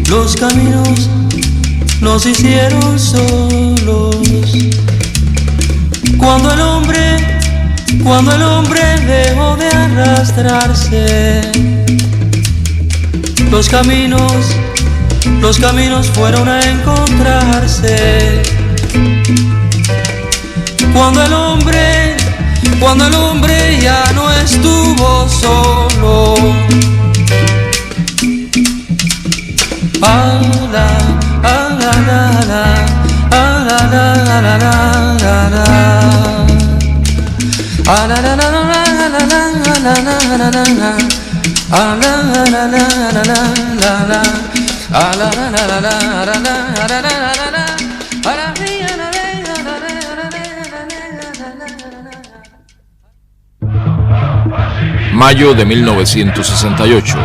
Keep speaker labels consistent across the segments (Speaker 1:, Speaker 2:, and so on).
Speaker 1: Los caminos nos hicieron solos. Cuando el hombre dejó de arrastrarse, los caminos fueron a encontrarse. Cuando el hombre ya no estuvo solo.
Speaker 2: Mayo de 1968.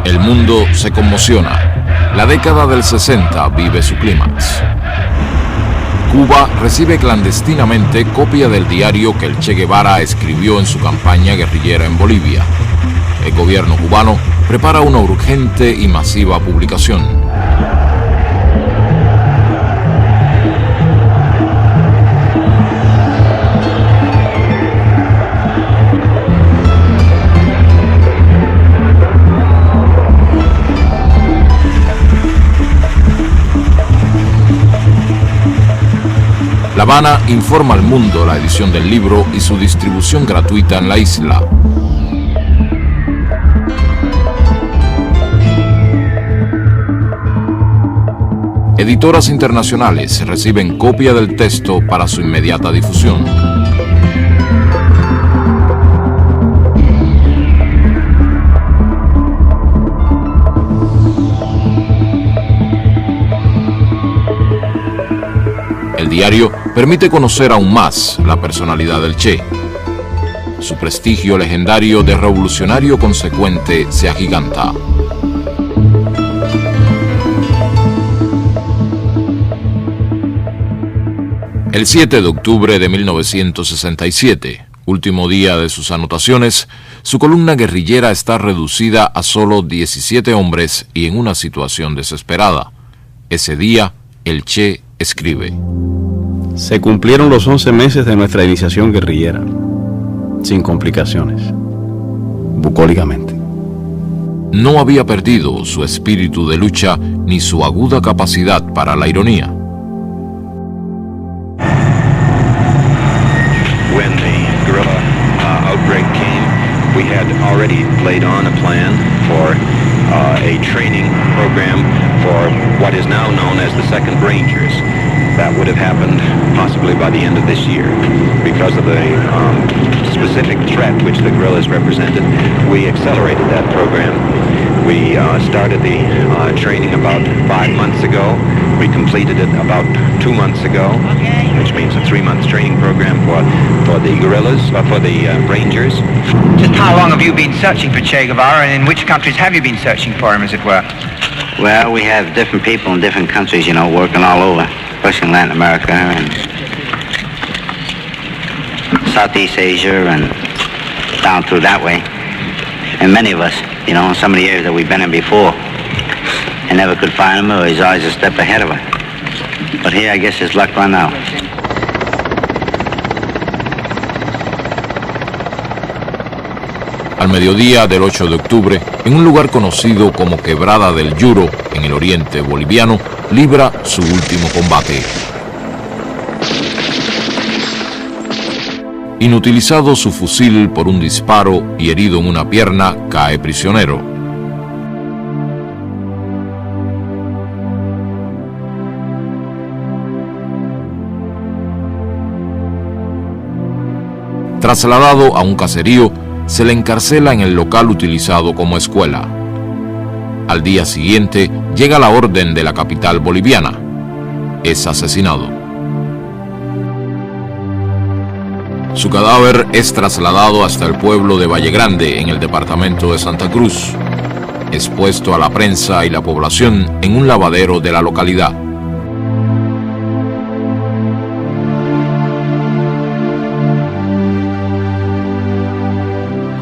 Speaker 2: El mundo se conmociona. La década del 60 vive su clímax. Cuba recibe clandestinamente copia del diario que el Che Guevara escribió en su campaña guerrillera en Bolivia. El gobierno cubano prepara una urgente y masiva publicación. La Habana informa al mundo la edición del libro y su distribución gratuita en la isla. Editoras internacionales reciben copia del texto para su inmediata difusión. El diario permite conocer aún más la personalidad del Che. Su prestigio legendario de revolucionario consecuente se agiganta. El 7 de octubre de 1967, último día de sus anotaciones, su columna guerrillera está reducida a solo 17 hombres y en una situación desesperada. Ese día, el Che escribe:
Speaker 3: Se cumplieron los 11 meses de nuestra iniciación guerrillera, sin complicaciones, bucólicamente.
Speaker 2: No había perdido su espíritu de lucha ni su aguda capacidad para la ironía.
Speaker 4: When the guerrilla outbreak came, we had already laid on a plan for a training program for what is now known as the 2nd Rangers. That would have happened possibly by the end of this year. Because of the specific threat which the guerrillas represented, we accelerated that program. We started the training about 5 months ago. We completed it about 2 months ago, which means a 3-month training program for the guerrillas, for the Rangers.
Speaker 5: Just how long have you been searching for Che Guevara, and in which countries have you been searching for him, as it were?
Speaker 6: Well, we have different people in different countries, you know, working all over, especially in Latin America and Southeast Asia and down through that way. And many of us, you know, in some of the areas that we've been in before, and never could find him, or he's always a step ahead of us. But here, I guess his luck run out.
Speaker 2: Al mediodía del 8 de octubre, en un lugar conocido como Quebrada del Yuro, en el oriente boliviano, libra su último combate. Inutilizado su fusil por un disparo y herido en una pierna, cae prisionero. Trasladado a un caserío, se le encarcela en el local utilizado como escuela. Al día siguiente llega la orden de la capital boliviana. Es asesinado. Su cadáver es trasladado hasta el pueblo de Valle Grande, en el departamento de Santa Cruz, expuesto a la prensa y la población en un lavadero de la localidad.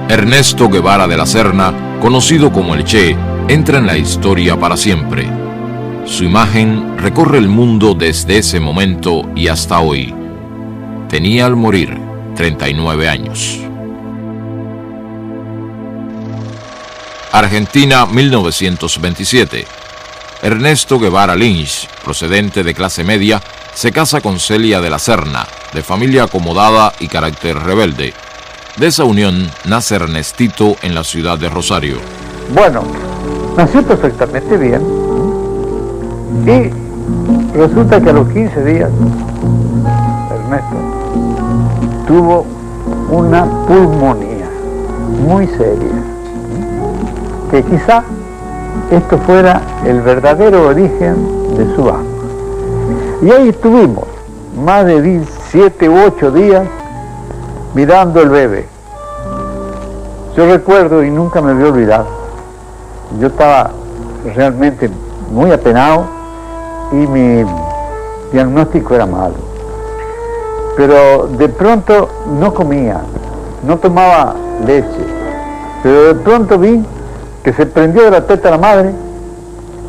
Speaker 2: Ernesto Guevara de la Serna, conocido como el Che, entra en la historia para siempre. Su imagen recorre el mundo desde ese momento y hasta hoy. Tenía al morir 39 años. Argentina, 1927. Ernesto Guevara Lynch, procedente de clase media, se casa con Celia de la Serna, de familia acomodada y carácter rebelde. De esa unión nace Ernestito en la ciudad de Rosario.
Speaker 7: Bueno, nació perfectamente bien y resulta que a los 15 días Ernesto tuvo una pulmonía muy seria, que quizá esto fuera el verdadero origen de su asma. Y ahí estuvimos más de 7 u 8 días mirando el bebé. Yo recuerdo, y nunca me voy a olvidar, yo estaba realmente muy apenado y mi diagnóstico era malo. Pero de pronto no comía, no tomaba leche, pero de pronto vi que se prendió de la teta la madre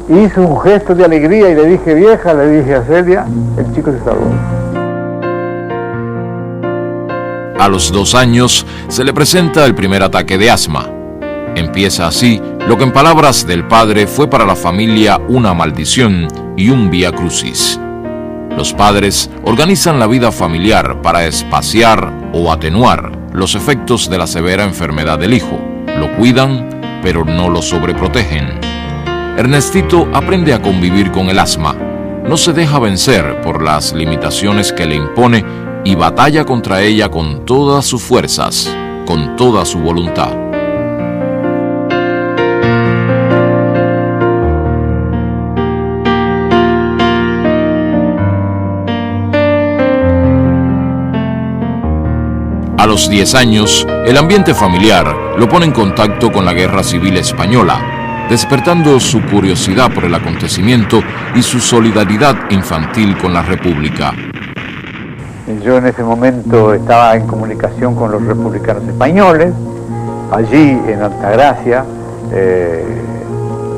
Speaker 7: y hizo un gesto de alegría y le dije, vieja, le dije a Celia, el chico se salvó.
Speaker 2: A los 2 años se le presenta el primer ataque de asma. Empieza así lo que en palabras del padre fue para la familia una maldición y un vía crucis. Los padres organizan la vida familiar para espaciar o atenuar los efectos de la severa enfermedad del hijo. Lo cuidan, pero no lo sobreprotegen. Ernestito aprende a convivir con el asma. No se deja vencer por las limitaciones que le impone y batalla contra ella con todas sus fuerzas, con toda su voluntad. A los 10 años, el ambiente familiar lo pone en contacto con la Guerra Civil Española, despertando su curiosidad por el acontecimiento y su solidaridad infantil con la República.
Speaker 7: Yo en ese momento estaba en comunicación con los republicanos españoles. Allí en Altagracia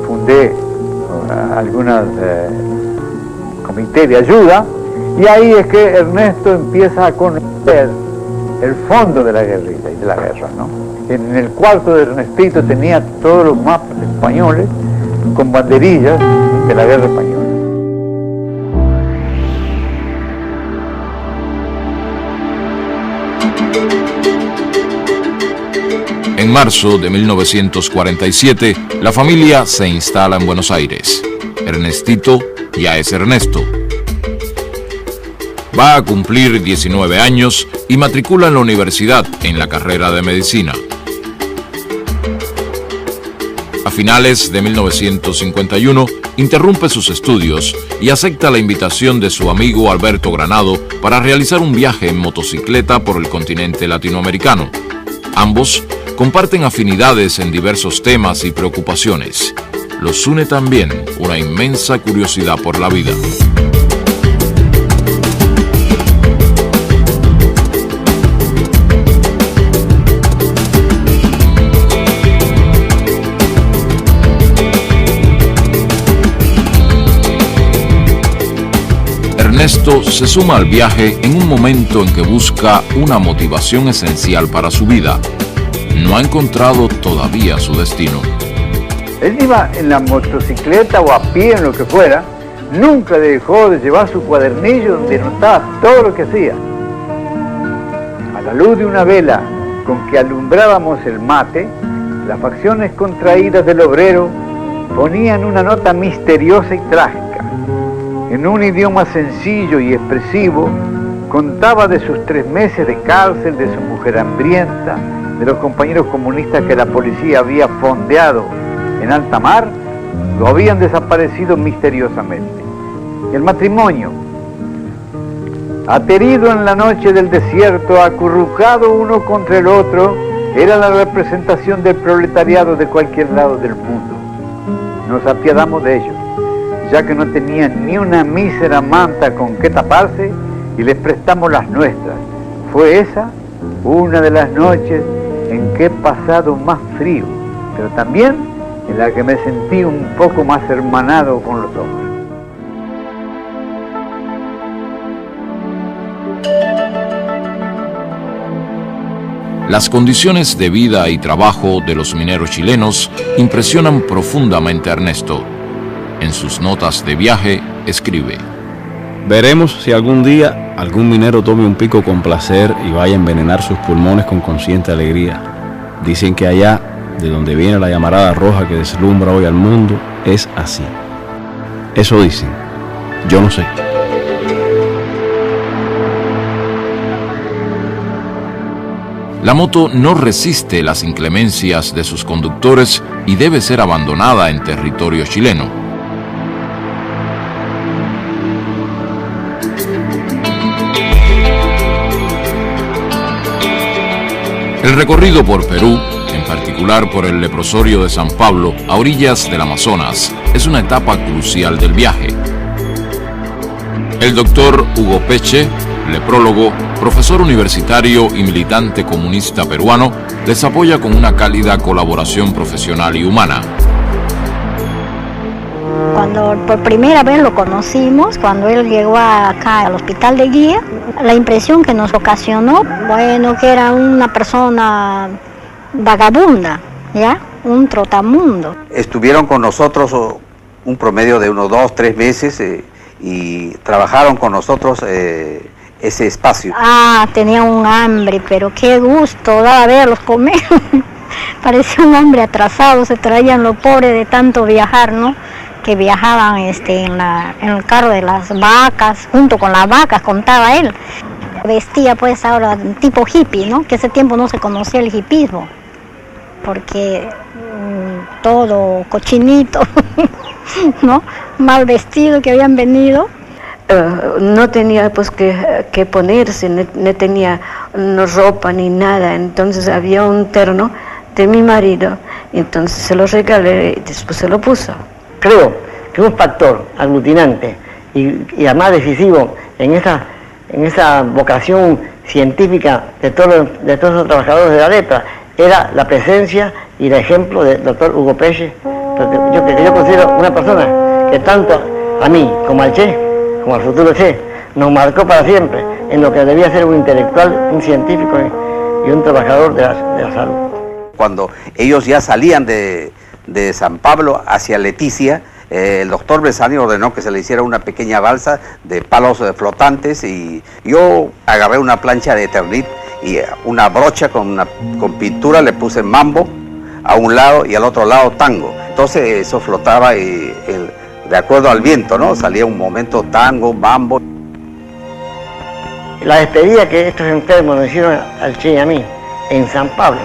Speaker 7: fundé algunos comités de ayuda, y ahí es que Ernesto empieza a conocer el fondo de la guerrilla y de la guerra, ¿no? En el cuarto de Ernestito tenía todos los mapas españoles con banderillas de la guerra española.
Speaker 2: En marzo de 1947, la familia se instala en Buenos Aires. Ernestito ya es Ernesto. Va a cumplir 19 años y matricula en la universidad en la carrera de medicina. A finales de 1951, interrumpe sus estudios y acepta la invitación de su amigo Alberto Granado para realizar un viaje en motocicleta por el continente latinoamericano. Ambos comparten afinidades en diversos temas y preocupaciones. Los une también una inmensa curiosidad por la vida. Ernesto se suma al viaje en un momento en que busca una motivación esencial para su vida. No ha encontrado todavía su destino.
Speaker 7: Él iba en la motocicleta o a pie, en lo que fuera, nunca dejó de llevar su cuadernillo donde anotaba todo lo que hacía. A la luz de una vela con que alumbrábamos el mate, las facciones contraídas del obrero ponían una nota misteriosa y trágica. En un idioma sencillo y expresivo, contaba de sus 3 meses de cárcel, de su mujer hambrienta, de los compañeros comunistas que la policía había fondeado en alta mar, lo habían desaparecido misteriosamente. El matrimonio Aterido en la noche del desierto, acurrucado uno contra el otro, era la representación del proletariado de cualquier lado del mundo. Nos apiadamos de ellos, ya que no tenían ni una mísera manta con que taparse, y les prestamos las nuestras. Fue esa una de las noches en que he pasado más frío, pero también en la que me sentí un poco más hermanado con los hombres.
Speaker 2: Las condiciones de vida y trabajo de los mineros chilenos impresionan profundamente a Ernesto. En sus notas de viaje escribe:
Speaker 3: veremos si algún día algún minero tome un pico con placer y vaya a envenenar sus pulmones con consciente alegría. Dicen que allá, de donde viene la llamarada roja que deslumbra hoy al mundo, es así. Eso dicen. Yo no sé.
Speaker 2: La moto no resiste las inclemencias de sus conductores y debe ser abandonada en territorio chileno. El recorrido por Perú, en particular por el leprosorio de San Pablo, a orillas del Amazonas, es una etapa crucial del viaje. El doctor Hugo Peche, leprólogo, profesor universitario y militante comunista peruano, les apoya con una cálida colaboración profesional y humana.
Speaker 8: Cuando por primera vez lo conocimos, cuando él llegó acá al hospital de Guía, la impresión que nos ocasionó, bueno, que era una persona vagabunda, ¿ya? Un trotamundo.
Speaker 9: Estuvieron con nosotros un promedio de unos 2-3 meses y trabajaron con nosotros ese espacio.
Speaker 8: Tenía un hambre, pero qué gusto daba verlos comer. Parecía un hombre atrasado, se traían lo pobre de tanto viajar, ¿no? Que viajaban en el carro de las vacas, junto con las vacas, contaba él. Vestía pues ahora tipo hippie, ¿no? Que ese tiempo no se conocía el hippismo, porque todo cochinito, ¿no? Mal vestido que habían venido.
Speaker 10: No tenía pues que ponerse, no tenía ropa ni nada, entonces había un terno de mi marido, entonces se lo regalé y después se lo puso.
Speaker 11: Creo que un factor aglutinante y además decisivo en esa vocación científica de todos los trabajadores de la lepra era la presencia y el ejemplo del doctor Hugo Peche, que yo considero una persona que tanto a mí como al Che, como al futuro Che, nos marcó para siempre en lo que debía ser un intelectual, un científico y un trabajador de la salud.
Speaker 9: Cuando ellos ya salían de San Pablo hacia Leticia, el doctor Besani ordenó que se le hiciera una pequeña balsa de palos flotantes y yo agarré una plancha de Eternit y una brocha con pintura, le puse mambo a un lado y al otro lado tango. Entonces eso flotaba y de acuerdo al viento, ¿no? Salía un momento tango, mambo.
Speaker 11: La despedida que estos enfermos nos hicieron al Che y a mí en San Pablo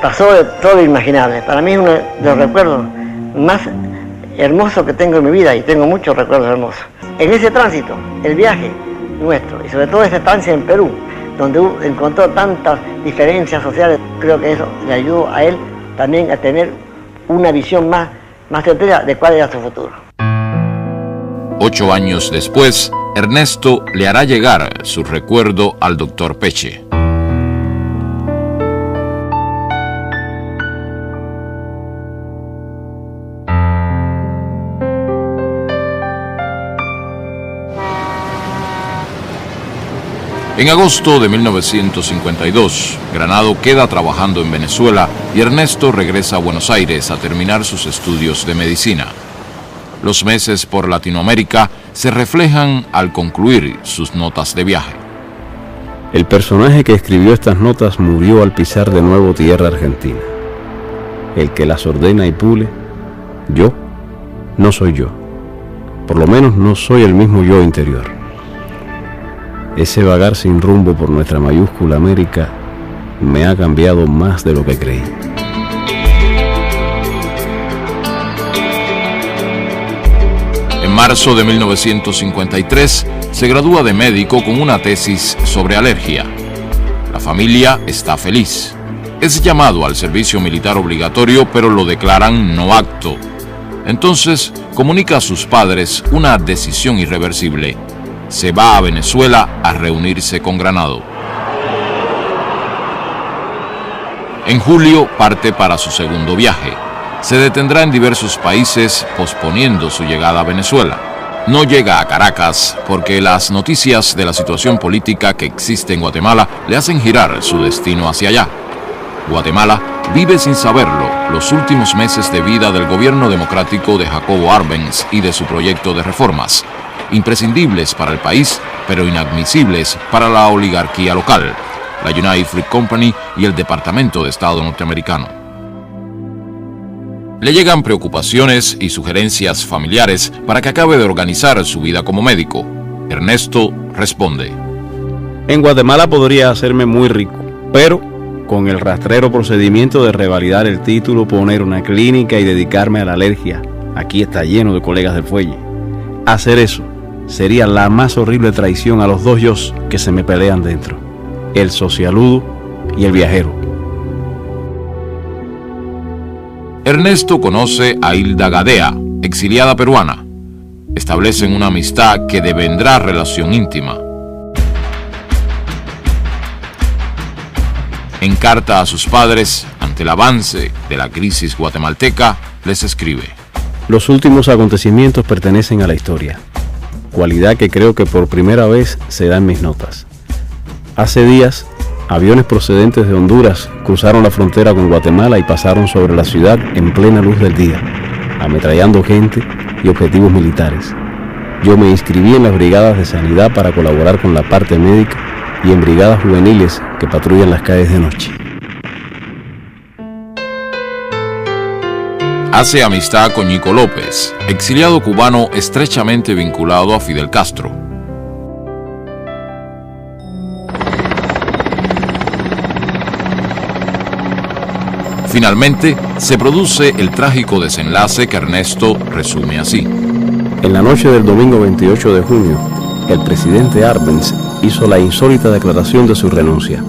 Speaker 11: pasó de todo lo imaginable. Para mí es uno de los recuerdos más hermosos que tengo en mi vida y tengo muchos recuerdos hermosos. En ese tránsito, el viaje nuestro y sobre todo esa estancia en Perú, donde encontró tantas diferencias sociales, creo que eso le ayudó a él también a tener una visión más certera de cuál era su futuro.
Speaker 2: 8 años después, Ernesto le hará llegar su recuerdo al doctor Peche. En agosto de 1952, Granado queda trabajando en Venezuela y Ernesto regresa a Buenos Aires a terminar sus estudios de medicina. Los meses por Latinoamérica se reflejan al concluir sus notas de viaje.
Speaker 3: El personaje que escribió estas notas murió al pisar de nuevo tierra argentina. El que las ordena y pule, yo, no soy yo. Por lo menos no soy el mismo yo interior. Ese vagar sin rumbo por nuestra mayúscula América me ha cambiado más de lo que creí.
Speaker 2: En marzo de 1953 se gradúa de médico con una tesis sobre alergia. La familia está feliz. Es llamado al servicio militar obligatorio, pero lo declaran no apto. Entonces comunica a sus padres una decisión irreversible. Se va a Venezuela a reunirse con Granado. En julio parte para su segundo viaje. Se detendrá en diversos países posponiendo su llegada a Venezuela. No llega a Caracas porque las noticias de la situación política que existe en Guatemala le hacen girar su destino hacia allá. Guatemala vive sin saberlo los últimos meses de vida del gobierno democrático de Jacobo Arbenz y de su proyecto de reformas, imprescindibles para el país, pero inadmisibles para la oligarquía local, la United Fruit Company y el Departamento de Estado norteamericano. Le llegan preocupaciones y sugerencias familiares para que acabe de organizar su vida como médico. Ernesto responde:
Speaker 3: En Guatemala podría hacerme muy rico, pero con el rastrero procedimiento de revalidar el título, poner una clínica y dedicarme a la alergia. Aquí está lleno de colegas del fuelle. Hacer eso sería la más horrible traición a los dos yos que se me pelean dentro: el socialudo y el viajero.
Speaker 2: Ernesto conoce a Hilda Gadea, exiliada peruana. Establecen una amistad que devendrá relación íntima. En carta a sus padres, ante el avance de la crisis guatemalteca, les escribe:
Speaker 3: Los últimos acontecimientos pertenecen a la historia, cualidad que creo que por primera vez se da en mis notas. Hace días, aviones procedentes de Honduras cruzaron la frontera con Guatemala y pasaron sobre la ciudad en plena luz del día, ametrallando gente y objetivos militares. Yo me inscribí en las brigadas de sanidad para colaborar con la parte médica y en brigadas juveniles que patrullan las calles de noche.
Speaker 2: Hace amistad con Ñico López, exiliado cubano estrechamente vinculado a Fidel Castro. Finalmente, se produce el trágico desenlace que Ernesto resume así.
Speaker 3: En la noche del domingo 28 de junio, el presidente Arbenz hizo la insólita declaración de su renuncia.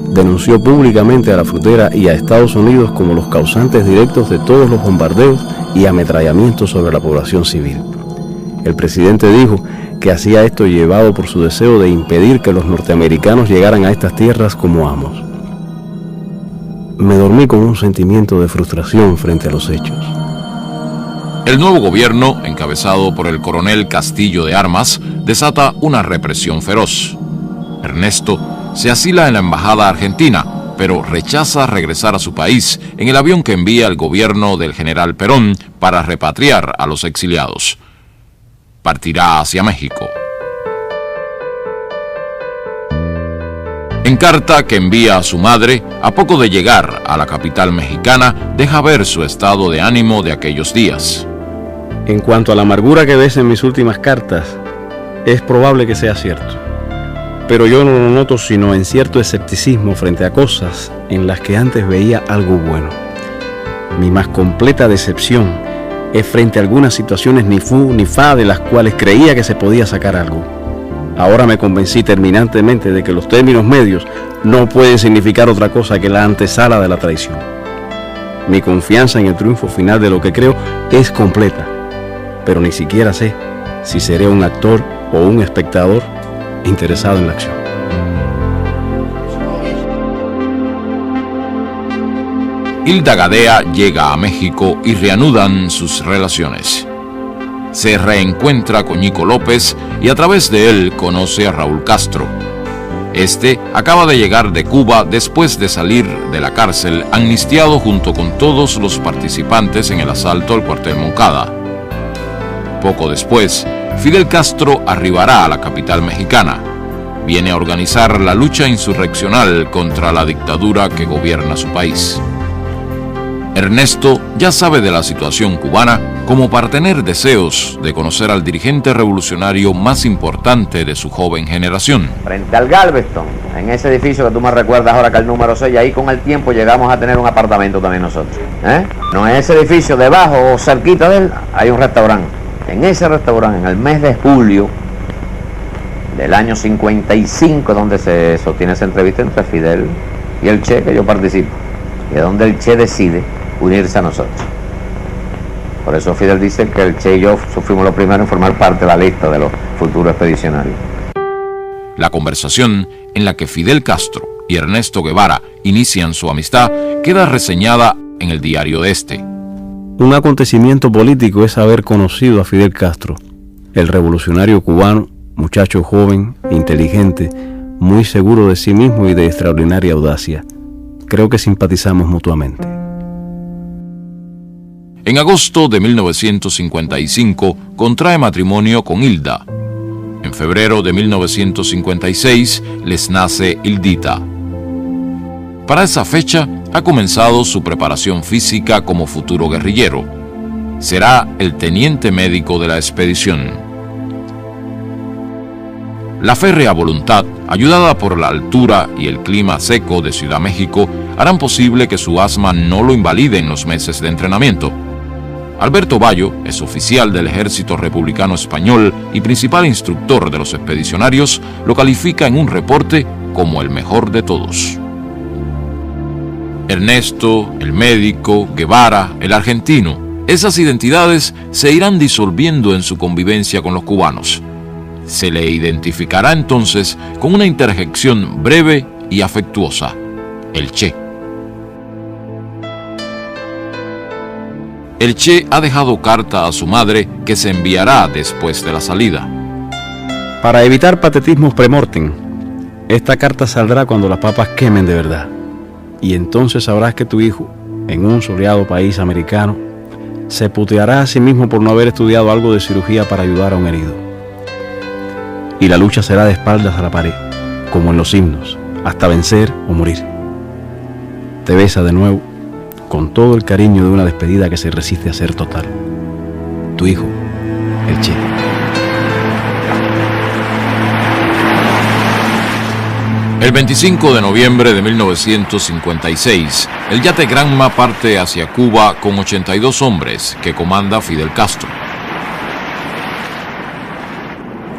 Speaker 3: Denunció públicamente a la frutera y a Estados Unidos como los causantes directos de todos los bombardeos y ametrallamientos sobre la población civil. El presidente dijo que hacía esto llevado por su deseo de impedir que los norteamericanos llegaran a estas tierras como amos. Me dormí con un sentimiento de frustración frente a los hechos.
Speaker 2: El nuevo gobierno, encabezado por el coronel Castillo de Armas, desata una represión feroz. Ernesto se asila en la embajada argentina, pero rechaza regresar a su país en el avión que envía el gobierno del general Perón para repatriar a los exiliados. Partirá hacia México. En carta que envía a su madre, a poco de llegar a la capital mexicana, deja ver su estado de ánimo de aquellos días.
Speaker 3: En cuanto a la amargura que ves en mis últimas cartas, es probable que sea cierto. Pero yo no lo noto sino en cierto escepticismo frente a cosas en las que antes veía algo bueno. Mi más completa decepción es frente a algunas situaciones ni fu ni fa de las cuales creía que se podía sacar algo. Ahora me convencí terminantemente de que los términos medios no pueden significar otra cosa que la antesala de la traición. Mi confianza en el triunfo final de lo que creo es completa, pero ni siquiera sé si seré un actor o un espectador interesado en la acción.
Speaker 2: Hilda Gadea llega a México y reanudan sus relaciones. Se reencuentra con Ñico López y a través de él conoce a Raúl Castro. Este acaba de llegar de Cuba después de salir de la cárcel amnistiado junto con todos los participantes en el asalto al cuartel Moncada. Poco después, Fidel Castro arribará a la capital mexicana. Viene a organizar la lucha insurreccional contra la dictadura que gobierna su país. Ernesto ya sabe de la situación cubana como para tener deseos de conocer al dirigente revolucionario más importante de su joven generación.
Speaker 12: Frente al Galveston, en ese edificio que tú me recuerdas ahora que el número 6, ahí con el tiempo llegamos a tener un apartamento también nosotros. No, en ese edificio debajo o cerquita de él hay un restaurante. en ese restaurante, en el mes de julio del año 55, donde se sostiene esa entrevista entre Fidel y el Che, que yo participo, y es donde el Che decide unirse a nosotros. Por eso Fidel dice que el Che y yo fuimos los primeros en formar parte de la lista de los futuros expedicionarios.
Speaker 2: La conversación en la que Fidel Castro y Ernesto Guevara inician su amistad queda reseñada en el diario de este.
Speaker 3: Un acontecimiento político es haber conocido a Fidel Castro, el revolucionario cubano, muchacho joven, inteligente, muy seguro de sí mismo y de extraordinaria audacia. Creo que simpatizamos mutuamente.
Speaker 2: En agosto de 1955 contrae matrimonio con Hilda. En febrero de 1956 les nace Hildita. Para esa fecha ha comenzado su preparación física como futuro guerrillero. Será el teniente médico de la expedición. La férrea voluntad, ayudada por la altura y el clima seco de Ciudad México, harán posible que su asma no lo invalide en los meses de entrenamiento. Alberto Bayo es oficial del Ejército Republicano Español y principal instructor de los expedicionarios, lo califica en un reporte como el mejor de todos. Ernesto, el médico, Guevara, el argentino, esas identidades se irán disolviendo en su convivencia con los cubanos. Se le identificará entonces con una interjección breve y afectuosa: el Che. El Che ha dejado carta a su madre que se enviará después de la salida.
Speaker 3: Para evitar patetismos premortem, esta carta saldrá cuando las papas quemen de verdad. Y entonces sabrás que tu hijo, en un soleado país americano, se puteará a sí mismo por no haber estudiado algo de cirugía para ayudar a un herido. Y la lucha será de espaldas a la pared, como en los himnos, hasta vencer o morir. Te besa de nuevo, con todo el cariño de una despedida que se resiste a ser total. Tu hijo, el Che.
Speaker 2: El 25 de noviembre de 1956, el yate Granma parte hacia Cuba con 82 hombres que comanda Fidel Castro.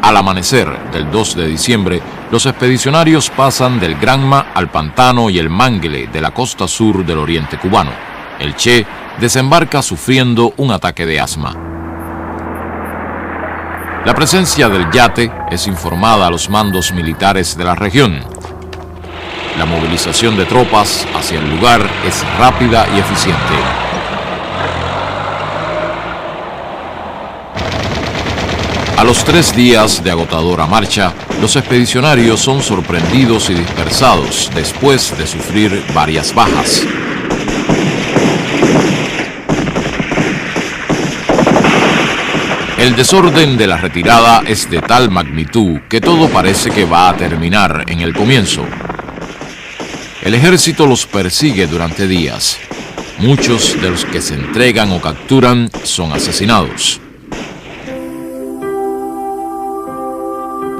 Speaker 2: Al amanecer del 2 de diciembre, los expedicionarios pasan del Granma al Pantano y el Mangle de la costa sur del oriente cubano. El Che desembarca sufriendo un ataque de asma. La presencia del yate es informada a los mandos militares de la región. La movilización de tropas hacia el lugar es rápida y eficiente. A los 3 días de agotadora marcha, los expedicionarios son sorprendidos y dispersados después de sufrir varias bajas. El desorden de la retirada es de tal magnitud que todo parece que va a terminar en el comienzo. El ejército los persigue durante días. Muchos de los que se entregan o capturan son asesinados.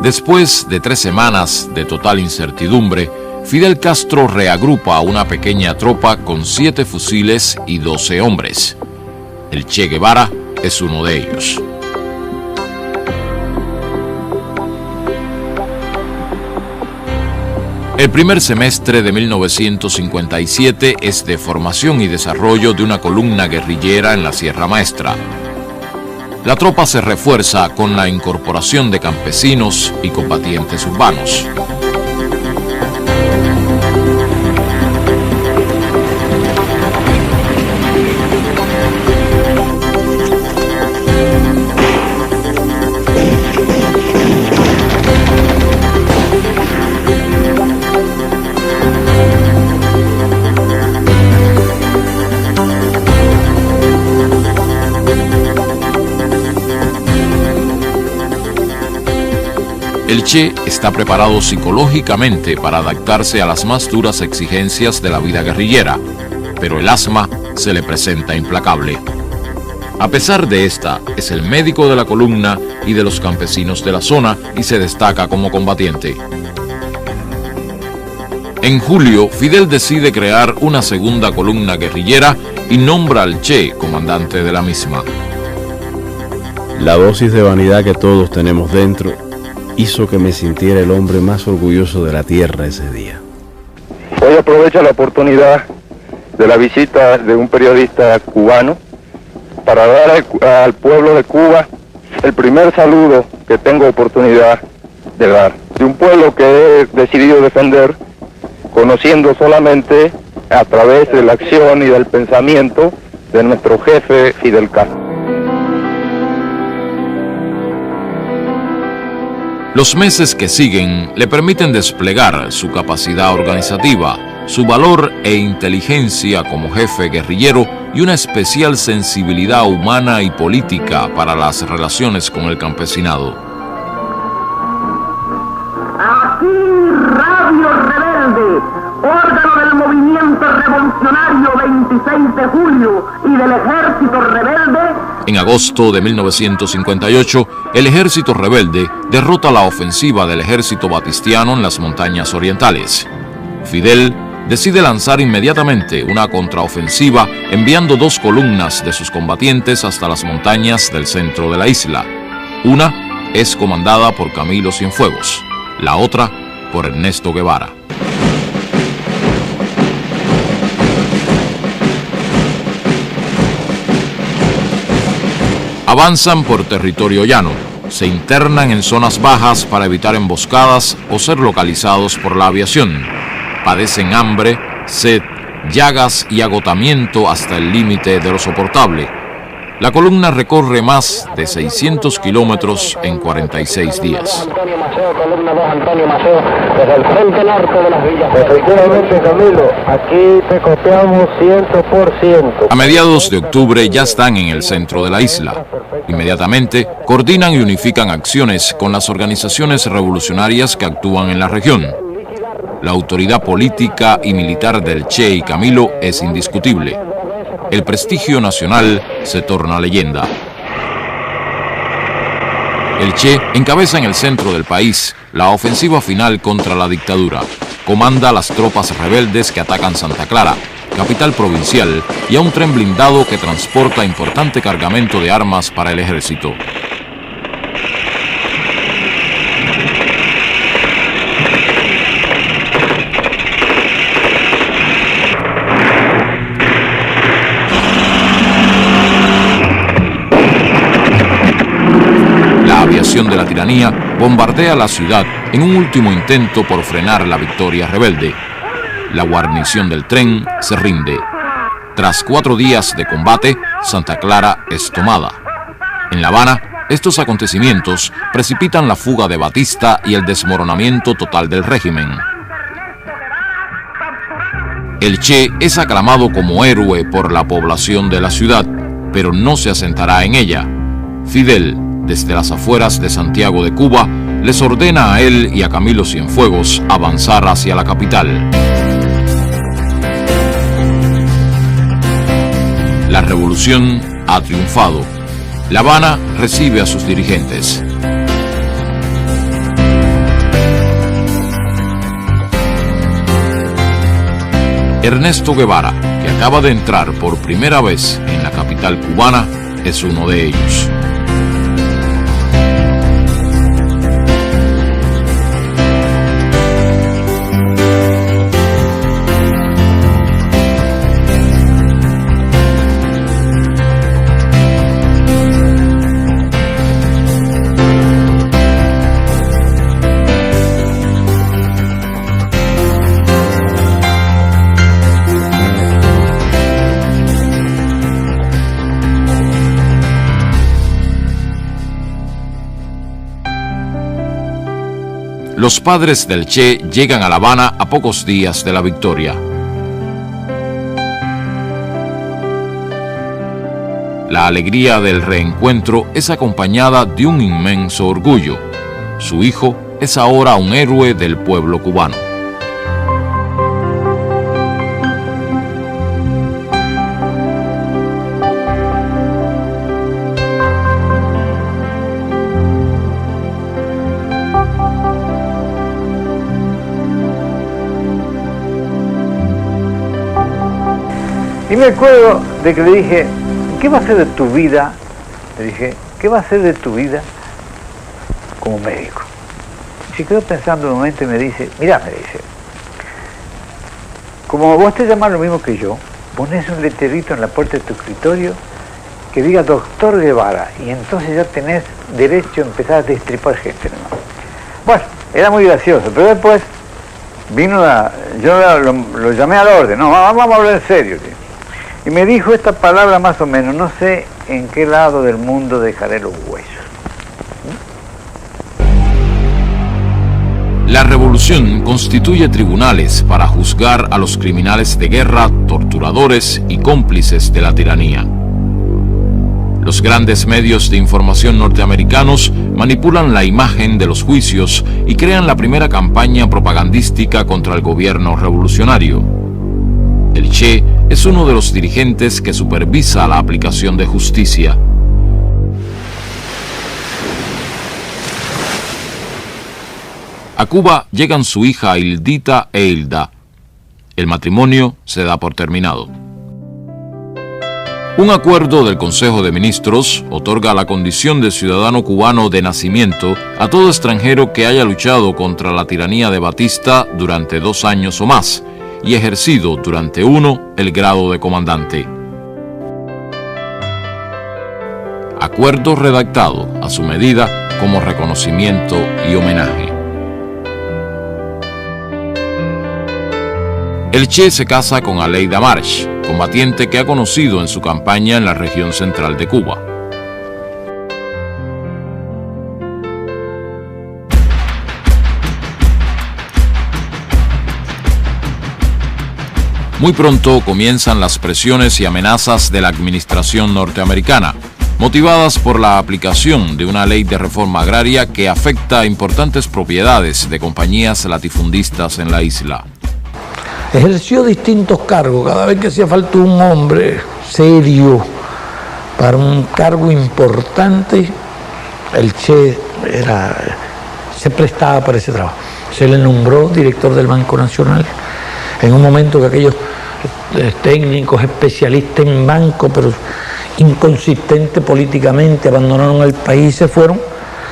Speaker 2: Después de 3 semanas de total incertidumbre, Fidel Castro reagrupa a una pequeña tropa con 7 fusiles y 12 hombres. El Che Guevara es uno de ellos. El primer semestre de 1957 es de formación y desarrollo de una columna guerrillera en la Sierra Maestra. La tropa se refuerza con la incorporación de campesinos y combatientes urbanos. El Che está preparado psicológicamente para adaptarse a las más duras exigencias de la vida guerrillera, pero el asma se le presenta implacable. A pesar de esta, es el médico de la columna y de los campesinos de la zona y se destaca como combatiente. En julio, Fidel decide crear una segunda columna guerrillera y nombra al Che comandante de la misma.
Speaker 3: La dosis de vanidad que todos tenemos dentro hizo que me sintiera el hombre más orgulloso de la tierra ese día.
Speaker 13: Hoy aprovecho la oportunidad de la visita de un periodista cubano para dar al pueblo de Cuba el primer saludo que tengo oportunidad de dar, de un pueblo que he decidido defender, conociendo solamente a través de la acción y del pensamiento de nuestro jefe Fidel Castro.
Speaker 2: Los meses que siguen le permiten desplegar su capacidad organizativa, su valor e inteligencia como jefe guerrillero y una especial sensibilidad humana y política para las relaciones con el campesinado.
Speaker 14: Aquí Radio Rebelde, órgano del movimiento revolucionario 26 de julio y del Ejército Rebelde.
Speaker 2: En agosto de 1958, el Ejército Rebelde derrota la ofensiva del ejército batistiano en las montañas orientales. Fidel decide lanzar inmediatamente una contraofensiva enviando 2 columnas de sus combatientes hasta las montañas del centro de la isla. Una es comandada por Camilo Cienfuegos, la otra por Ernesto Guevara. Avanzan por territorio llano, se internan en zonas bajas para evitar emboscadas o ser localizados por la aviación. Padecen hambre, sed, llagas y agotamiento hasta el límite de lo soportable. La columna recorre más de 600 kilómetros en 46 días.
Speaker 13: Antonio Maceo, columna 2, Antonio Maceo, desde el frente norte de las villas. Efectivamente, Camilo, aquí te copiamos 100%.
Speaker 2: A mediados de octubre ya están en el centro de la isla. Inmediatamente coordinan y unifican acciones con las organizaciones revolucionarias que actúan en la región. La autoridad política y militar del Che y Camilo es indiscutible. El prestigio nacional se torna leyenda. El Che encabeza en el centro del país la ofensiva final contra la dictadura. Comanda a las tropas rebeldes que atacan Santa Clara, capital provincial, y a un tren blindado que transporta importante cargamento de armas para el ejército. La aviación de la tiranía bombardea la ciudad en un último intento por frenar la victoria rebelde. La guarnición del tren se rinde. Tras 4 días de combate, Santa Clara es tomada. En La Habana, estos acontecimientos precipitan la fuga de Batista y el desmoronamiento total del régimen. El Che es aclamado como héroe por la población de la ciudad, pero no se asentará en ella. Fidel, desde las afueras de Santiago de Cuba, les ordena a él y a Camilo Cienfuegos avanzar hacia la capital. La revolución ha triunfado. La Habana recibe a sus dirigentes. Ernesto Guevara, que acaba de entrar por primera vez en la capital cubana, es uno de ellos. Los padres del Che llegan a La Habana a pocos días de la victoria. La alegría del reencuentro es acompañada de un inmenso orgullo. Su hijo es ahora un héroe del pueblo cubano.
Speaker 7: Y me acuerdo de que le dije, ¿qué va a ser de tu vida? Le dije, ¿qué va a hacer de tu vida como médico? Y se quedó pensando un momento y me dice, mira, me dice, como vos te llamás lo mismo que yo, pones un letrerito en la puerta de tu escritorio que diga Doctor Guevara, y entonces ya tenés derecho a empezar a destripar gente, ¿no? Bueno, era muy gracioso, pero después vino yo lo llamé al orden, no, vamos a hablar en serio, ¿sí? Y me dijo esta palabra más o menos, no sé en qué lado del mundo dejaré los huesos.
Speaker 2: La revolución constituye tribunales para juzgar a los criminales de guerra, torturadores y cómplices de la tiranía. Los grandes medios de información norteamericanos manipulan la imagen de los juicios y crean la primera campaña propagandística contra el gobierno revolucionario. El Che es uno de los dirigentes que supervisa la aplicación de justicia. A Cuba llegan su hija Hildita e Hilda. El matrimonio se da por terminado. Un acuerdo del Consejo de Ministros otorga la condición de ciudadano cubano de nacimiento a todo extranjero que haya luchado contra la tiranía de Batista durante 2 años o más y ejercido durante 1 el grado de comandante. Acuerdo redactado a su medida como reconocimiento y homenaje. El Che se casa con Aleida March, combatiente que ha conocido en su campaña en la región central de Cuba. Muy pronto comienzan las presiones y amenazas de la administración norteamericana, motivadas por la aplicación de una ley de reforma agraria que afecta a importantes propiedades de compañías latifundistas en la isla.
Speaker 15: Ejerció distintos cargos, cada vez que hacía falta un hombre serio para un cargo importante, el Che se prestaba para ese trabajo. Se le nombró director del Banco Nacional, en un momento que aquellos técnicos, especialistas en banco, pero inconsistentes políticamente, abandonaron el país y se fueron,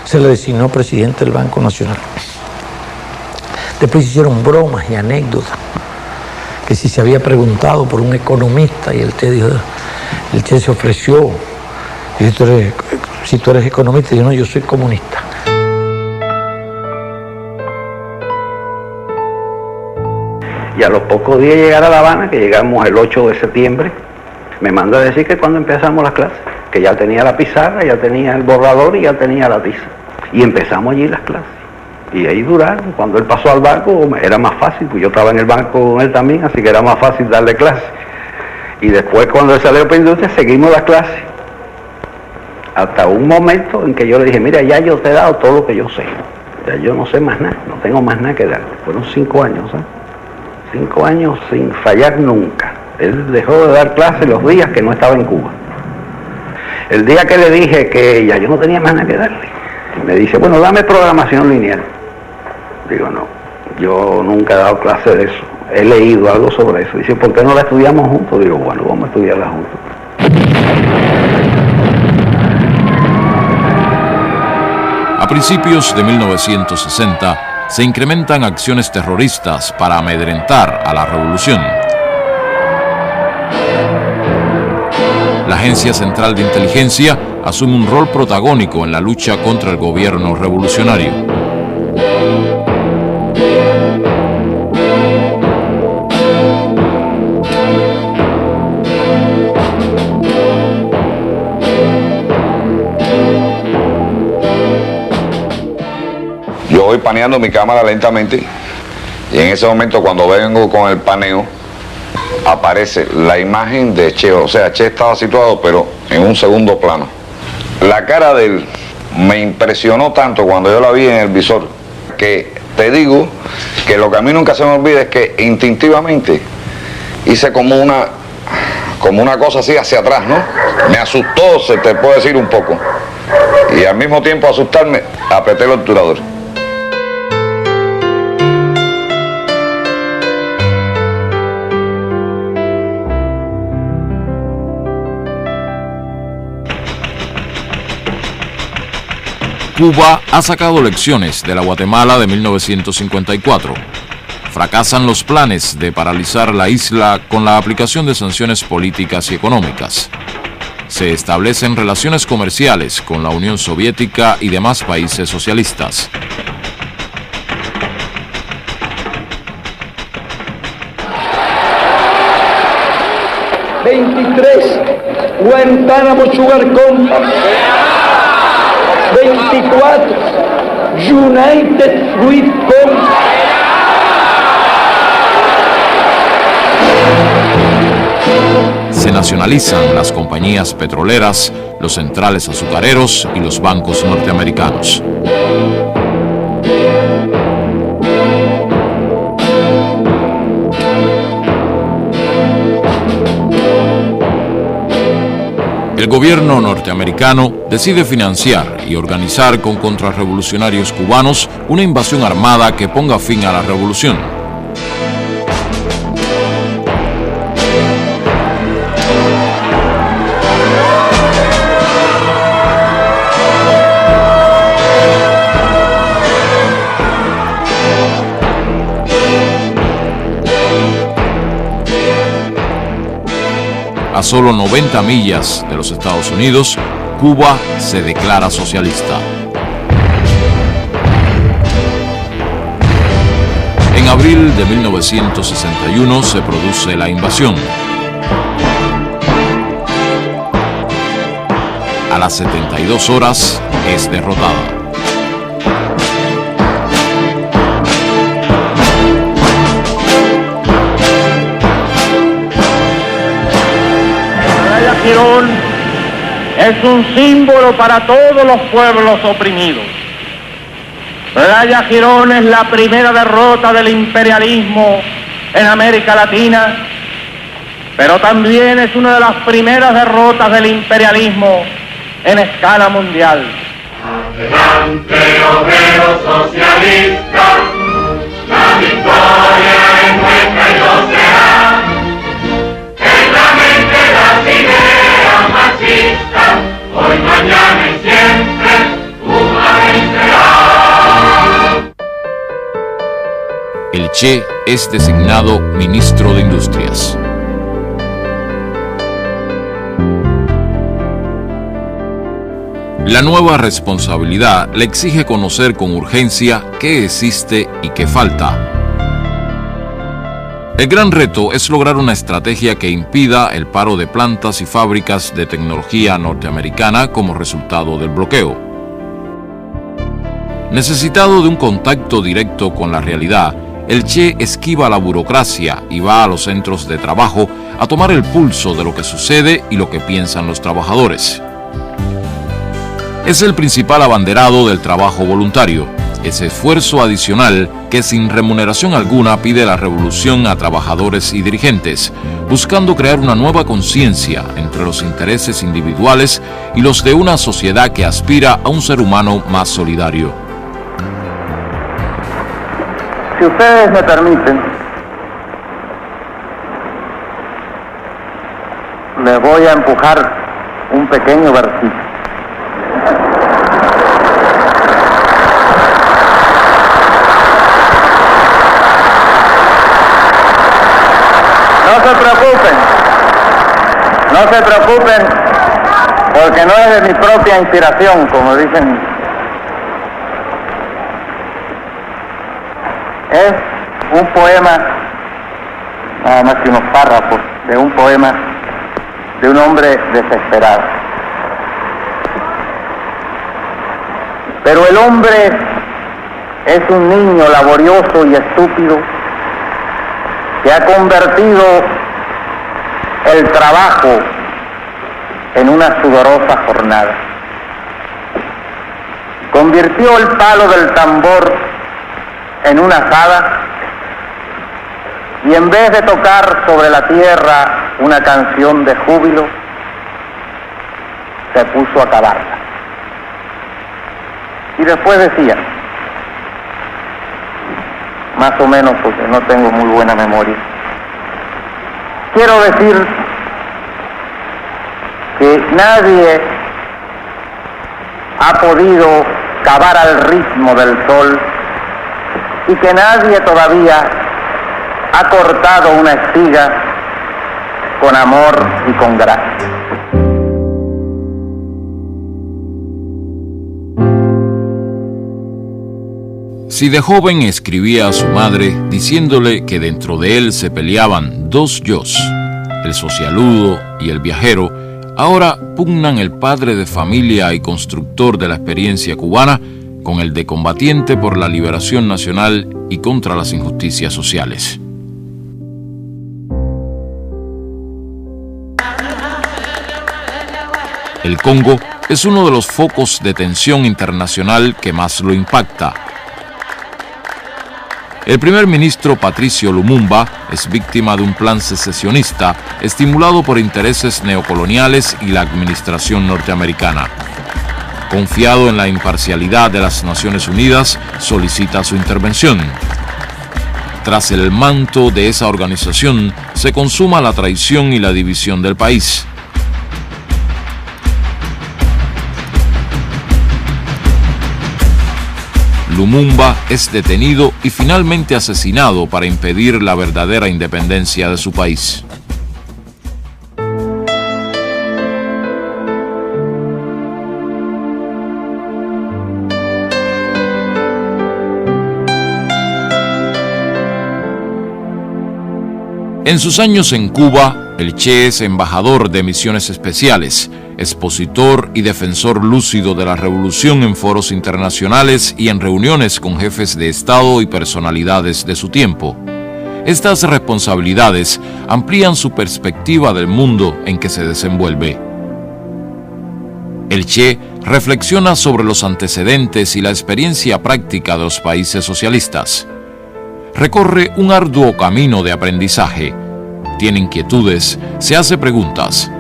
Speaker 15: se le designó presidente del Banco Nacional. Después hicieron bromas y anécdotas, que si se había preguntado por un economista, y el Che se ofreció, y si tú eres economista, y yo no, yo soy comunista.
Speaker 9: Y a los pocos días de llegar a La Habana, que llegamos el 8 de septiembre, me mandó a decir que cuando empezamos las clases, que ya tenía la pizarra, ya tenía el borrador y ya tenía la tiza. Y empezamos allí las clases. Y ahí duraron. Cuando él pasó al banco era más fácil, pues yo estaba en el banco con él también, así que era más fácil darle clases. Y después cuando él salió para industria seguimos las clases. Hasta un momento en que yo le dije, mira, ya yo te he dado todo lo que yo sé. Ya yo no sé más nada, no tengo más nada que dar. Fueron 5 años, ¿eh? 5 años sin fallar nunca. Él dejó de dar clases los días que no estaba en Cuba. El día que le dije que ya yo no tenía más nada que darle, me dice, bueno, dame programación lineal. Digo, no, yo nunca he dado clase de eso. He leído algo sobre eso. Dice, ¿por qué no la estudiamos juntos? Digo, bueno, vamos a estudiarla juntos.
Speaker 2: A principios de 1960 se incrementan acciones terroristas para amedrentar a la revolución. La Agencia Central de Inteligencia asume un rol protagónico en la lucha contra el gobierno revolucionario.
Speaker 16: Yo voy paneando mi cámara lentamente y en ese momento cuando vengo con el paneo aparece la imagen de Che, o sea, Che estaba situado pero en un segundo plano. La cara de él me impresionó tanto cuando yo la vi en el visor que te digo que lo que a mí nunca se me olvida es que instintivamente hice como una cosa así hacia atrás, ¿no? Me asustó, se te puede decir un poco, y al mismo tiempo asustarme apreté el obturador.
Speaker 2: Cuba ha sacado lecciones de la Guatemala de 1954. Fracasan los planes de paralizar la isla con la aplicación de sanciones políticas y económicas. Se establecen relaciones comerciales con la Unión Soviética y demás países socialistas.
Speaker 17: Guantánamo Sugar Company. 24 United Fruit Company.
Speaker 2: Se nacionalizan las compañías petroleras, los centrales azucareros y los bancos norteamericanos. El gobierno norteamericano decide financiar y organizar con contrarrevolucionarios cubanos una invasión armada que ponga fin a la revolución. A solo 90 millas de los Estados Unidos, Cuba se declara socialista. En abril de 1961 se produce la invasión. A las 72 horas es derrotada.
Speaker 14: Girón es un símbolo para todos los pueblos oprimidos. Playa Girón es la primera derrota del imperialismo en América Latina, pero también es una de las primeras derrotas del imperialismo en escala mundial.
Speaker 18: Adelante, obreros socialistas, la victoria es nuestra y lo será. En la mente las ideas marxistas, hoy, mañana y siempre, Cuba vencerá.
Speaker 2: El Che es designado ministro de Industrias. La nueva responsabilidad le exige conocer con urgencia qué existe y qué falta. El gran reto es lograr una estrategia que impida el paro de plantas y fábricas de tecnología norteamericana como resultado del bloqueo. Necesitado de un contacto directo con la realidad, el Che esquiva la burocracia y va a los centros de trabajo a tomar el pulso de lo que sucede y lo que piensan los trabajadores. Es el principal abanderado del trabajo voluntario, ese esfuerzo adicional que sin remuneración alguna pide la revolución a trabajadores y dirigentes, buscando crear una nueva conciencia entre los intereses individuales y los de una sociedad que aspira a un ser humano más solidario.
Speaker 7: Si ustedes me permiten, les voy a empujar un pequeño versículo. No se preocupen, porque no es de mi propia inspiración, como dicen. Es un poema, nada más que unos párrafos de un poema de un hombre desesperado. Pero el hombre es un niño laborioso y estúpido que ha convertido el trabajo en una sudorosa jornada. Convirtió el palo del tambor en una azada y en vez de tocar sobre la tierra una canción de júbilo, se puso a cavarla. Y después decía, más o menos porque no tengo muy buena memoria, quiero decir que nadie ha podido
Speaker 14: cavar al ritmo del sol y que nadie todavía ha cortado una espiga con amor y con gracia.
Speaker 2: Si de joven escribía a su madre diciéndole que dentro de él se peleaban dos yos, el socialudo y el viajero, ahora pugnan el padre de familia y constructor de la experiencia cubana con el de combatiente por la liberación nacional y contra las injusticias sociales. El Congo es uno de los focos de tensión internacional que más lo impacta. El primer ministro Patricio Lumumba es víctima de un plan secesionista estimulado por intereses neocoloniales y la administración norteamericana. Confiado en la imparcialidad de las Naciones Unidas, solicita su intervención. Tras el manto de esa organización, se consuma la traición y la división del país. Lumumba es detenido y finalmente asesinado para impedir la verdadera independencia de su país. En sus años en Cuba, el Che es embajador de misiones especiales, expositor y defensor lúcido de la revolución en foros internacionales y en reuniones con jefes de Estado y personalidades de su tiempo. Estas responsabilidades amplían su perspectiva del mundo en que se desenvuelve. El Che reflexiona sobre los antecedentes y la experiencia práctica de los países socialistas. Recorre un arduo camino de aprendizaje. Tiene inquietudes, se hace preguntas.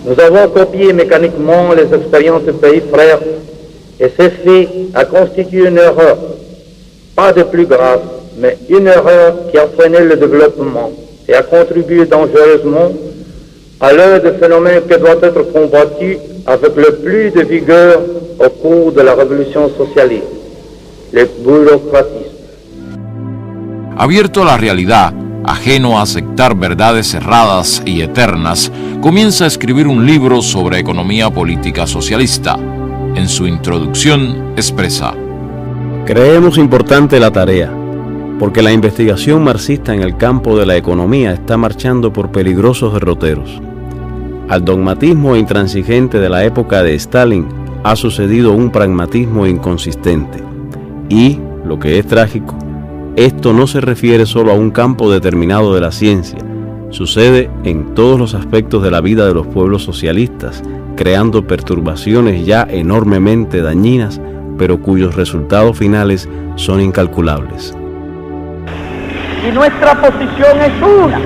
Speaker 14: Nous avons copié mécaniquement les expériences des pays frères et ce fait a constitué une erreur, pas de plus grave, mais une erreur qui a freiné le développement et a contribué dangereusement à l'un des phénomènes qui doit être combattu avec le plus de vigueur au cours de la révolution socialiste, le bureaucratisme.
Speaker 2: Abierto a la realidad, ajeno a aceptar verdades cerradas y eternas, comienza a escribir un libro sobre economía política socialista. En su introducción expresa:
Speaker 3: creemos importante la tarea, porque la investigación marxista en el campo de la economía está marchando por peligrosos derroteros. Al dogmatismo intransigente de la época de Stalin ha sucedido un pragmatismo inconsistente. Y, lo que es trágico, esto no se refiere solo a un campo determinado de la ciencia, sucede en todos los aspectos de la vida de los pueblos socialistas, creando perturbaciones ya enormemente dañinas, pero cuyos resultados finales son incalculables.
Speaker 17: Y nuestra posición es una.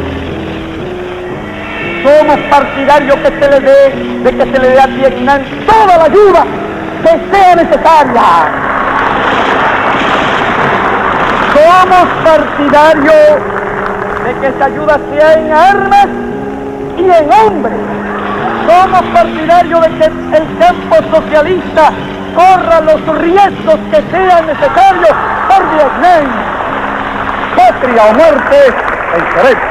Speaker 17: Somos partidarios de que se le dé a Vietnam toda la ayuda que sea necesaria. Somos partidarios de que esa ayuda sea en armas y en hombres. Somos partidarios de que el campo socialista corra los riesgos que sean necesarios por Vietnam. Patria o muerte, el derecho.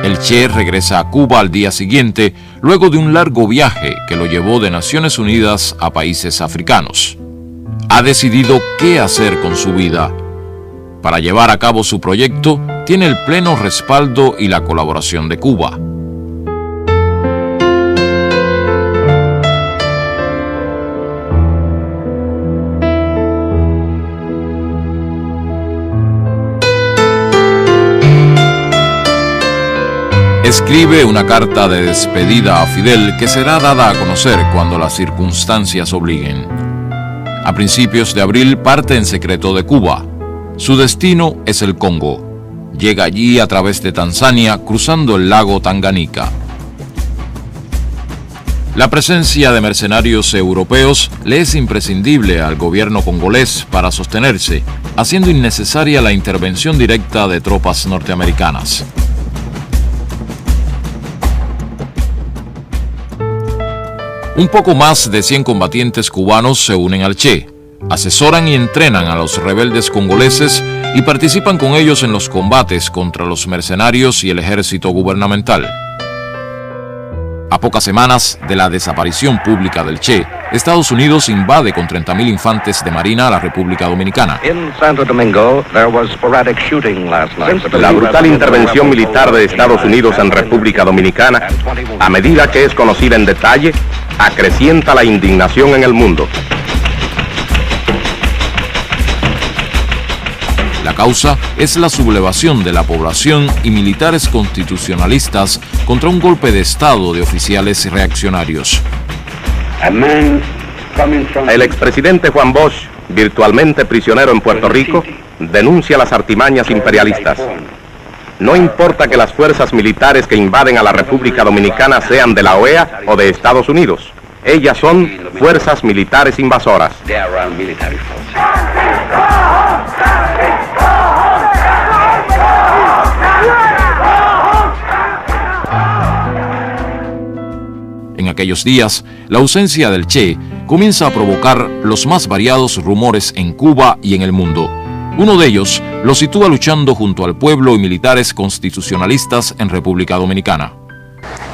Speaker 2: El Che regresa a Cuba al día siguiente, luego de un largo viaje que lo llevó de Naciones Unidas a países africanos. Ha decidido qué hacer con su vida. Para llevar a cabo su proyecto, tiene el pleno respaldo y la colaboración de Cuba. Escribe una carta de despedida a Fidel que será dada a conocer cuando las circunstancias obliguen. A principios de abril parte en secreto de Cuba. Su destino es el Congo. Llega allí a través de Tanzania, cruzando el lago Tanganica. La presencia de mercenarios europeos le es imprescindible al gobierno congolés para sostenerse, haciendo innecesaria la intervención directa de tropas norteamericanas. Un poco más de 100 combatientes cubanos se unen al Che, asesoran y entrenan a los rebeldes congoleses y participan con ellos en los combates contra los mercenarios y el ejército gubernamental. A pocas semanas de la desaparición pública del Che, Estados Unidos invade con 30.000 infantes de marina a la República Dominicana.
Speaker 19: La brutal intervención militar de Estados Unidos en República Dominicana, a medida que es conocida en detalle, acrecienta la indignación en el mundo.
Speaker 2: La causa es la sublevación de la población y militares constitucionalistas contra un golpe de Estado de oficiales reaccionarios.
Speaker 19: El expresidente Juan Bosch, virtualmente prisionero en Puerto Rico, denuncia las artimañas imperialistas. No importa que las fuerzas militares que invaden a la República Dominicana sean de la OEA o de Estados Unidos. Ellas son fuerzas militares invasoras.
Speaker 2: En aquellos días, la ausencia del Che comienza a provocar los más variados rumores en Cuba y en el mundo. Uno de ellos lo sitúa luchando junto al pueblo y militares constitucionalistas en República Dominicana.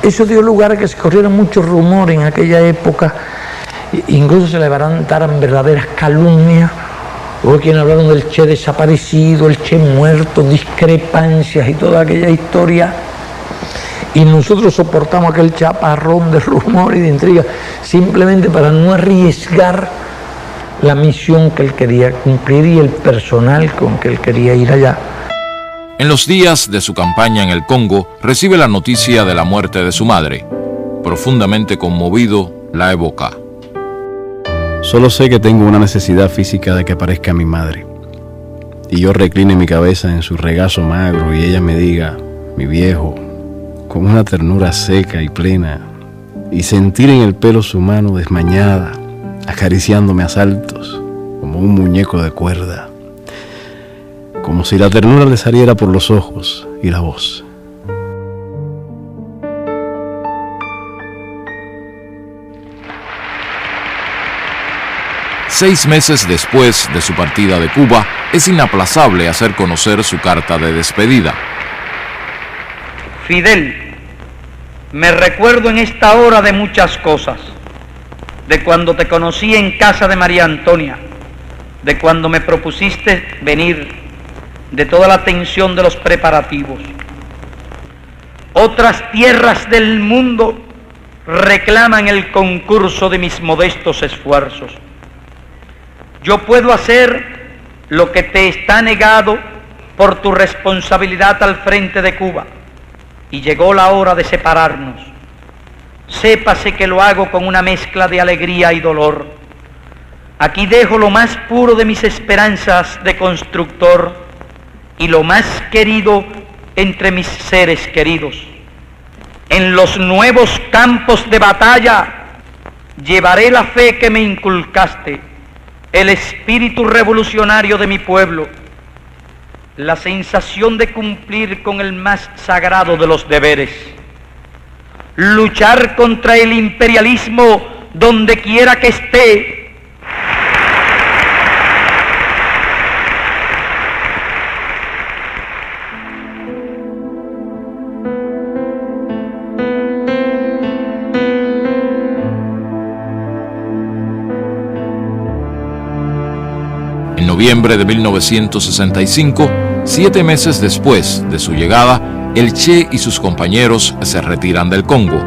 Speaker 15: Eso dio lugar a que se corrieran muchos rumores en aquella época, incluso se levantaran verdaderas calumnias. Hubo quienes hablaron del Che desaparecido, el Che muerto, discrepancias y toda aquella historia. Y nosotros soportamos aquel chaparrón de rumor y de intriga simplemente para no arriesgar la misión que él quería cumplir y el personal con que él quería ir allá.
Speaker 2: En los días de su campaña en el Congo, recibe la noticia de la muerte de su madre. Profundamente conmovido, la evoca.
Speaker 3: Solo sé que tengo una necesidad física de que aparezca mi madre. Y yo recline mi cabeza en su regazo magro y ella me diga, mi viejo, con una ternura seca y plena, y sentir en el pelo su mano desmañada, acariciándome a saltos, como un muñeco de cuerda, como si la ternura le saliera por los ojos y la voz.
Speaker 2: Seis meses después de su partida de Cuba, es inaplazable hacer conocer su carta de despedida.
Speaker 17: Fidel, me recuerdo en esta hora de muchas cosas, de cuando te conocí en casa de María Antonia, de cuando me propusiste venir, de toda la tensión de los preparativos. Otras tierras del mundo reclaman el concurso de mis modestos esfuerzos. Yo puedo hacer lo que te está negado por tu responsabilidad al frente de Cuba. Y llegó la hora de separarnos. Sépase que lo hago con una mezcla de alegría y dolor. Aquí dejo lo más puro de mis esperanzas de constructor y lo más querido entre mis seres queridos. En los nuevos campos de batalla llevaré la fe que me inculcaste, el espíritu revolucionario de mi pueblo, la sensación de cumplir con el más sagrado de los deberes, luchar contra el imperialismo donde quiera que esté.
Speaker 2: En noviembre de 1965, 7 meses después de su llegada, el Che y sus compañeros se retiran del Congo.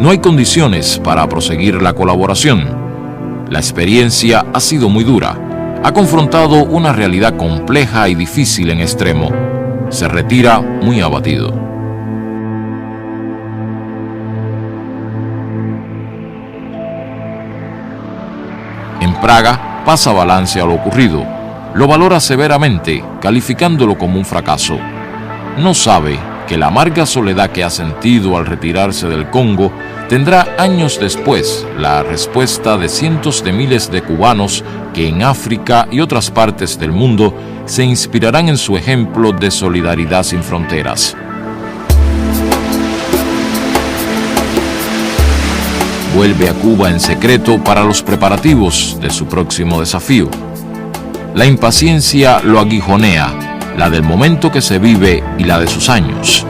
Speaker 2: No hay condiciones para proseguir la colaboración. La experiencia ha sido muy dura. Ha confrontado una realidad compleja y difícil en extremo. Se retira muy abatido. En Praga pasa balance a lo ocurrido. Lo valora severamente, calificándolo como un fracaso. No sabe que la amarga soledad que ha sentido al retirarse del Congo tendrá años después la respuesta de cientos de miles de cubanos que en África y otras partes del mundo se inspirarán en su ejemplo de solidaridad sin fronteras. vuelve a Cuba en secreto para los preparativos de su próximo desafío. La impaciencia lo aguijonea, la del momento que se vive y la de sus años.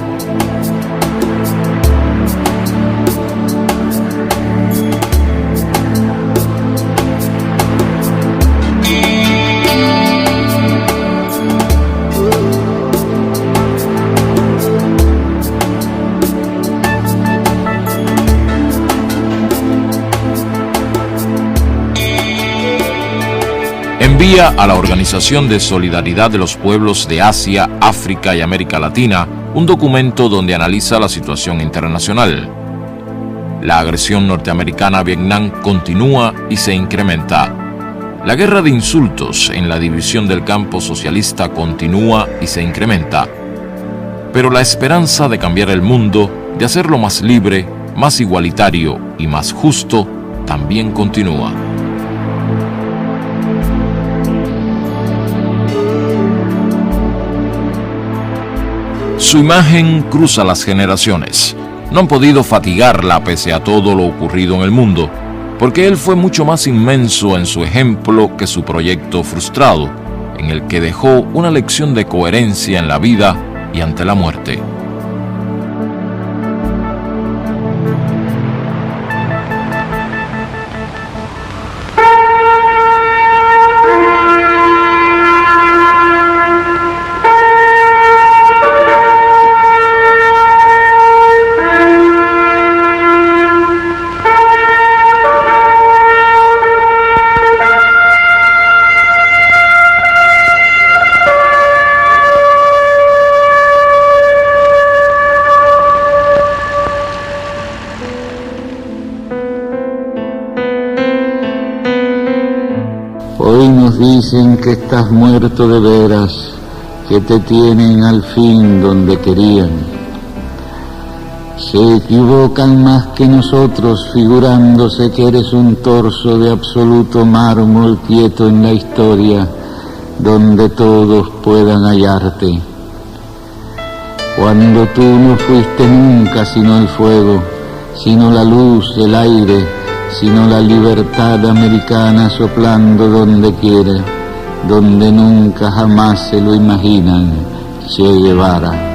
Speaker 2: Envía a la Organización de Solidaridad de los Pueblos de Asia, África y América Latina un documento donde analiza la situación internacional. La agresión norteamericana a Vietnam continúa y se incrementa. La guerra de insultos en la división del campo socialista continúa y se incrementa. Pero la esperanza de cambiar el mundo, de hacerlo más libre, más igualitario y más justo, también continúa. Su imagen cruza las generaciones. No han podido fatigarla pese a todo lo ocurrido en el mundo, porque él fue mucho más inmenso en su ejemplo que su proyecto frustrado, en el que dejó una lección de coherencia en la vida y ante la muerte.
Speaker 20: Hoy nos dicen que estás muerto de veras, que te tienen al fin donde querían. Se equivocan más que nosotros, figurándose que eres un torso de absoluto mármol quieto en la historia, donde todos puedan hallarte. Cuando tú no fuiste nunca sino el fuego, sino la luz del aire, sino la libertad americana soplando donde quiera, donde nunca jamás se lo imaginan, Che Guevara.